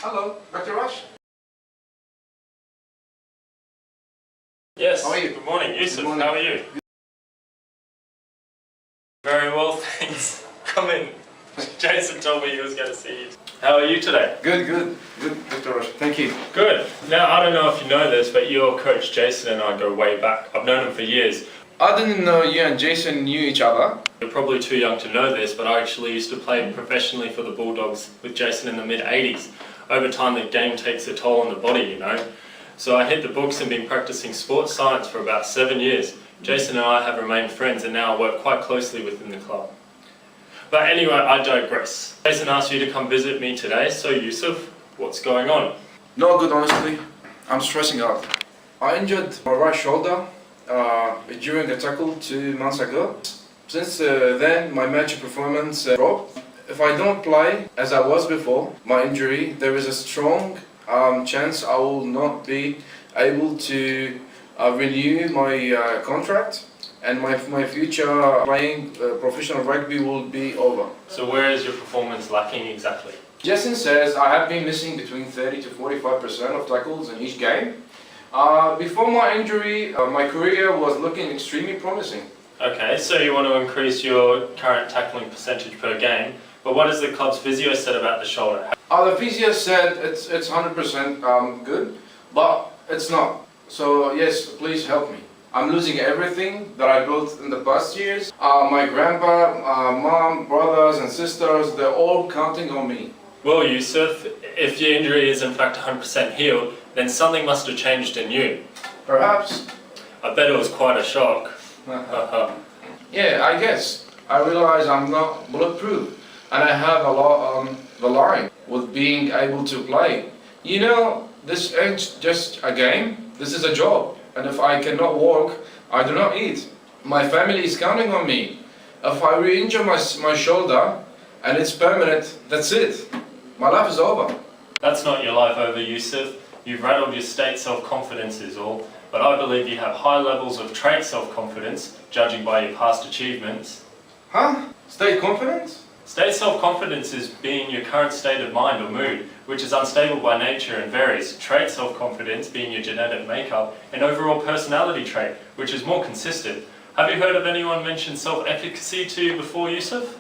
Hello, Dr. Rush. Yes. How are you? Good morning, Yusuf. Good morning. How are you? Very well, thanks. Come in. Jason told me he was going to see you. How are you today? Good, Dr. Rush. Thank you. Good. Now, I don't know if you know this, but your coach Jason and I go way back. I've known him for years. I didn't know you and Jason knew each other. You're probably too young to know this, but I actually used to play professionally for the Bulldogs with Jason in the mid-80s. Over time, the game takes a toll on the body, you know. So I hit the books and been practicing sports science for about 7 years. Jason and I have remained friends and now work quite closely within the club. But anyway, I digress. Jason asked you to come visit me today, so Yusuf, what's going on? Not good, honestly. I'm stressing out. I injured my right shoulder during a tackle 2 months ago. Since then, my match performance dropped. If I don't play as I was before my injury, there is a strong chance I will not be able to renew my contract, and my future playing professional rugby will be over. So where is your performance lacking exactly? Jason says I have been missing between 30 to 45% of tackles in each game. Before my injury, my career was looking extremely promising. Okay, so you want to increase your current tackling percentage per game, but what has the club's physio said about the shoulder? The physio said it's 100% good, but it's not. So yes, please help me. I'm losing everything that I built in the past years. My grandpa, mom, brothers and sisters, they're all counting on me. Well, Yusuf, if your injury is in fact 100% healed, then something must have changed in you. Perhaps. I bet it was quite a shock. Yeah, I guess. I realize I'm not bulletproof, and I have a lot on the line with being able to play. You know, this ain't just a game, this is a job. And if I cannot walk, I do not eat. My family is counting on me. If I re-injure my shoulder and it's permanent, that's it. My life is over. That's not your life over, Yusuf. You've rattled your state self-confidence is all, but I believe you have high levels of trait self-confidence, judging by your past achievements. Huh? State confidence? State self-confidence is being your current state of mind or mood, which is unstable by nature and varies. Trait self-confidence being your genetic makeup, and overall personality trait, which is more consistent. Have you heard of anyone mention self-efficacy to you before, Yusuf?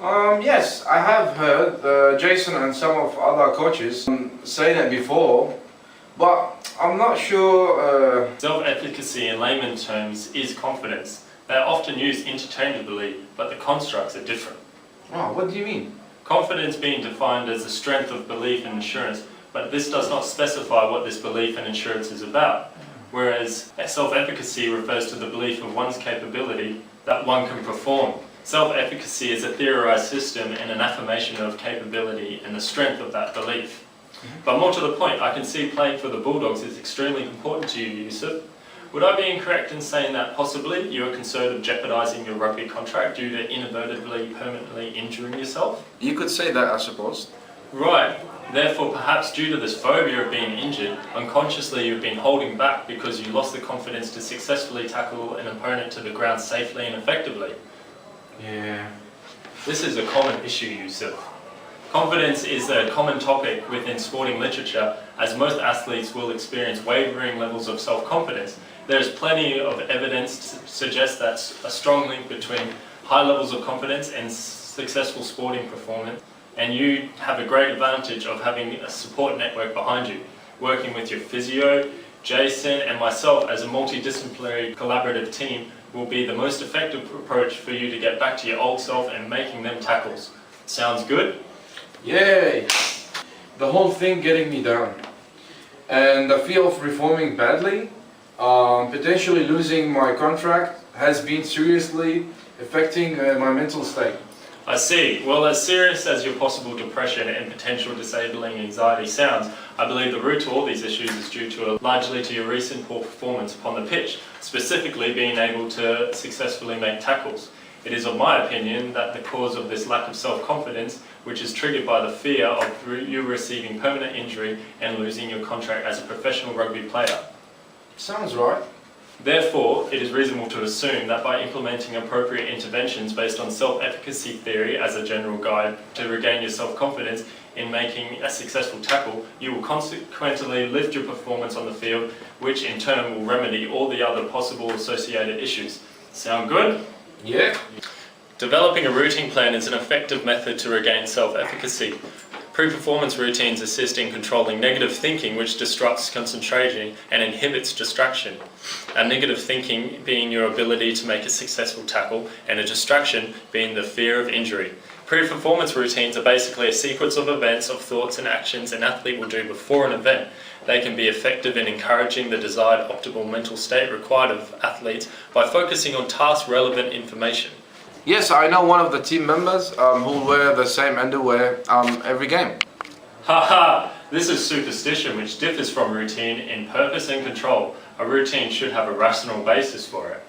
Yes, I have heard Jason and some of other coaches say that before, but I'm not sure. Self-efficacy in layman terms is confidence. They are often used interchangeably, but the constructs are different. Oh, what do you mean? Confidence being defined as the strength of belief and assurance, but this does not specify what this belief and assurance is about. Whereas self-efficacy refers to the belief of one's capability that one can perform. Self-efficacy is a theorized system and an affirmation of capability and the strength of that belief. But more to the point, I can see playing for the Bulldogs is extremely important to you, Yusuf. Would I be incorrect in saying that possibly you are concerned of jeopardising your rugby contract due to inadvertently permanently injuring yourself? You could say that, I suppose. Right. Therefore, perhaps due to this phobia of being injured, unconsciously you've been holding back because you lost the confidence to successfully tackle an opponent to the ground safely and effectively. Yeah. This is a common issue, Yusuf. Confidence is a common topic within sporting literature, as most athletes will experience wavering levels of self-confidence. There is plenty of evidence to suggest that a strong link between high levels of confidence and successful sporting performance, and you have a great advantage of having a support network behind you, working with your physio, Jason and myself as a multidisciplinary collaborative team will be the most effective approach for you to get back to your old self and making them tackles. Sounds good? Yay! The whole thing getting me down. And the fear of reforming badly, potentially losing my contract, has been seriously affecting my mental state. I see. Well, as serious as your possible depression and potential disabling anxiety sounds, I believe the root to all these issues is due to largely to your recent poor performance upon the pitch, specifically being able to successfully make tackles. It is of my opinion that the cause of this lack of self-confidence, which is triggered by the fear of you receiving permanent injury and losing your contract as a professional rugby player. Sounds right. Therefore, it is reasonable to assume that by implementing appropriate interventions based on self-efficacy theory as a general guide to regain your self-confidence, in making a successful tackle, you will consequently lift your performance on the field, which in turn will remedy all the other possible associated issues. Sound good? Yeah. Developing a routine plan is an effective method to regain self-efficacy. Pre-performance routines assist in controlling negative thinking, which disrupts concentration and inhibits distraction. A negative thinking being your ability to make a successful tackle, and a distraction being the fear of injury. Pre-performance routines are basically a sequence of events, of thoughts and actions an athlete will do before an event. They can be effective in encouraging the desired optimal mental state required of athletes by focusing on task-relevant information. Yes, I know one of the team members who wear the same underwear every game. Haha! This is superstition, which differs from routine in purpose and control. A routine should have a rational basis for it.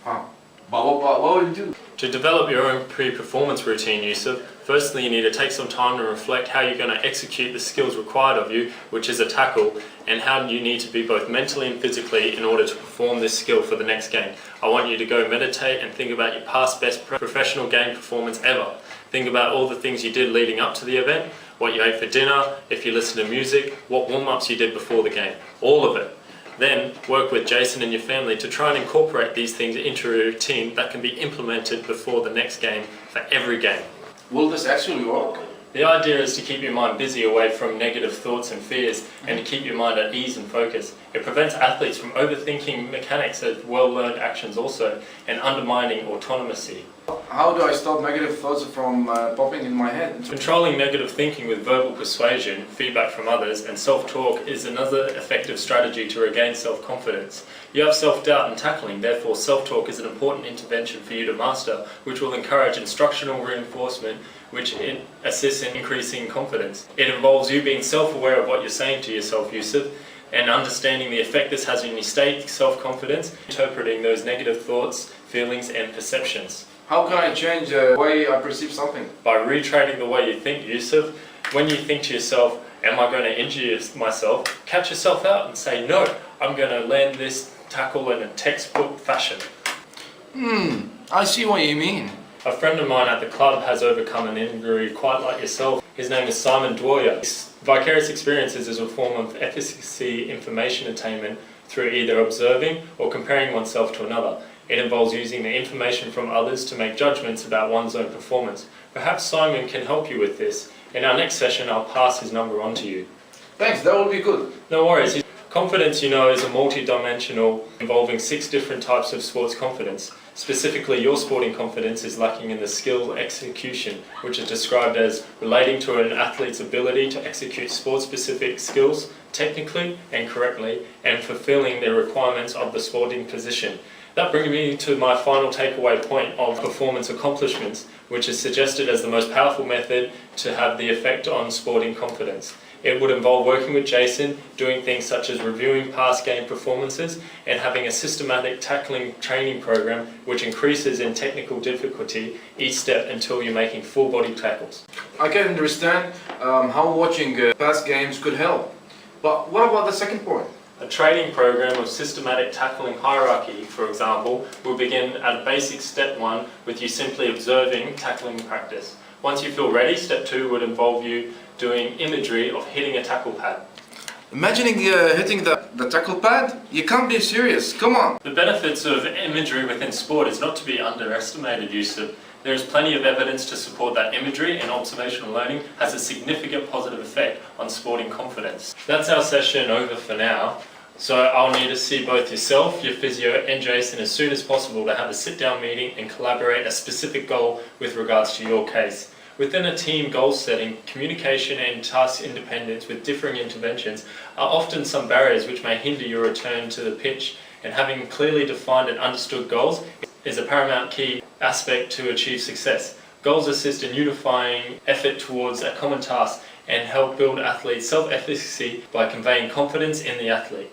Huh. But what would you do? To develop your own pre-performance routine, Yusuf, firstly you need to take some time to reflect how you're going to execute the skills required of you, which is a tackle, and how you need to be both mentally and physically in order to perform this skill for the next game. I want you to go meditate and think about your past best professional game performance ever. Think about all the things you did leading up to the event, what you ate for dinner, if you listen to music, what warm-ups you did before the game, all of it. Then work with Jason and your family to try and incorporate these things into a routine that can be implemented before the next game for every game. Will this actually work? The idea is to keep your mind busy away from negative thoughts and fears, and to keep your mind at ease and focus. It prevents athletes from overthinking mechanics of well-learned actions also, and undermining autonomy. How do I stop negative thoughts from popping in my head? Controlling negative thinking with verbal persuasion, feedback from others, and self-talk is another effective strategy to regain self-confidence. You have self-doubt in tackling, therefore self-talk is an important intervention for you to master, which will encourage instructional reinforcement, which assists in increasing confidence. It involves you being self-aware of what you're saying to yourself, Yusuf, and understanding the effect this has on your state, self-confidence, interpreting those negative thoughts, feelings, and perceptions. How can I change the way I perceive something? By retraining the way you think, Yusuf. When you think to yourself, am I going to injure myself? Catch yourself out and say, no, I'm going to land this tackle in a textbook fashion. I see what you mean. A friend of mine at the club has overcome an injury quite like yourself. His name is Simon Dwyer. Vicarious experiences is a form of efficacy information attainment through either observing or comparing oneself to another. It involves using the information from others to make judgments about one's own performance. Perhaps Simon can help you with this. In our next session, I'll pass his number on to you. Thanks, that will be good. No worries. Confidence, you know, is a multi-dimensional involving 6 different types of sports confidence. Specifically, your sporting confidence is lacking in the skill execution, which is described as relating to an athlete's ability to execute sport-specific skills technically and correctly, and fulfilling the requirements of the sporting position. That brings me to my final takeaway point of performance accomplishments, which is suggested as the most powerful method to have the effect on sporting confidence. It would involve working with Jason, doing things such as reviewing past game performances and having a systematic tackling training program which increases in technical difficulty each step until you're making full body tackles. I can understand how watching past games could help. But what about the second point? A training program of systematic tackling hierarchy, for example, will begin at a basic step 1 with you simply observing tackling practice. Once you feel ready, step 2 would involve you doing imagery of hitting a tackle pad. Imagining hitting the tackle pad? You can't be serious, come on! The benefits of imagery within sport is not to be underestimated, Yusuf. There is plenty of evidence to support that imagery and observational learning has a significant positive effect on sporting confidence. That's our session over for now. So I'll need to see both yourself, your physio and Jason as soon as possible to have a sit-down meeting and collaborate a specific goal with regards to your case. Within a team goal setting, communication and task independence with differing interventions are often some barriers which may hinder your return to the pitch, and having clearly defined and understood goals is a paramount key aspect to achieve success. Goals assist in unifying effort towards a common task and help build athletes' self-efficacy by conveying confidence in the athlete.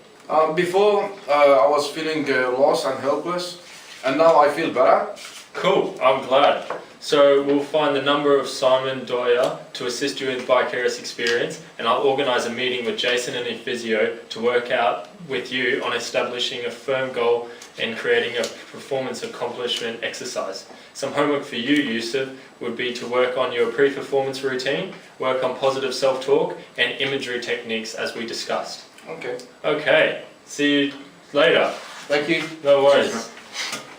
Before, I was feeling lost and helpless, and now I feel better. Cool, I'm glad. So we'll find the number of Simon Doyer to assist you in vicarious experience, and I'll organise a meeting with Jason and his physio to work out with you on establishing a firm goal and creating a performance accomplishment exercise. Some homework for you, Yusuf, would be to work on your pre-performance routine, work on positive self-talk and imagery techniques as we discussed. Okay. Okay, see you later. Thank you. No worries. Cheers, man.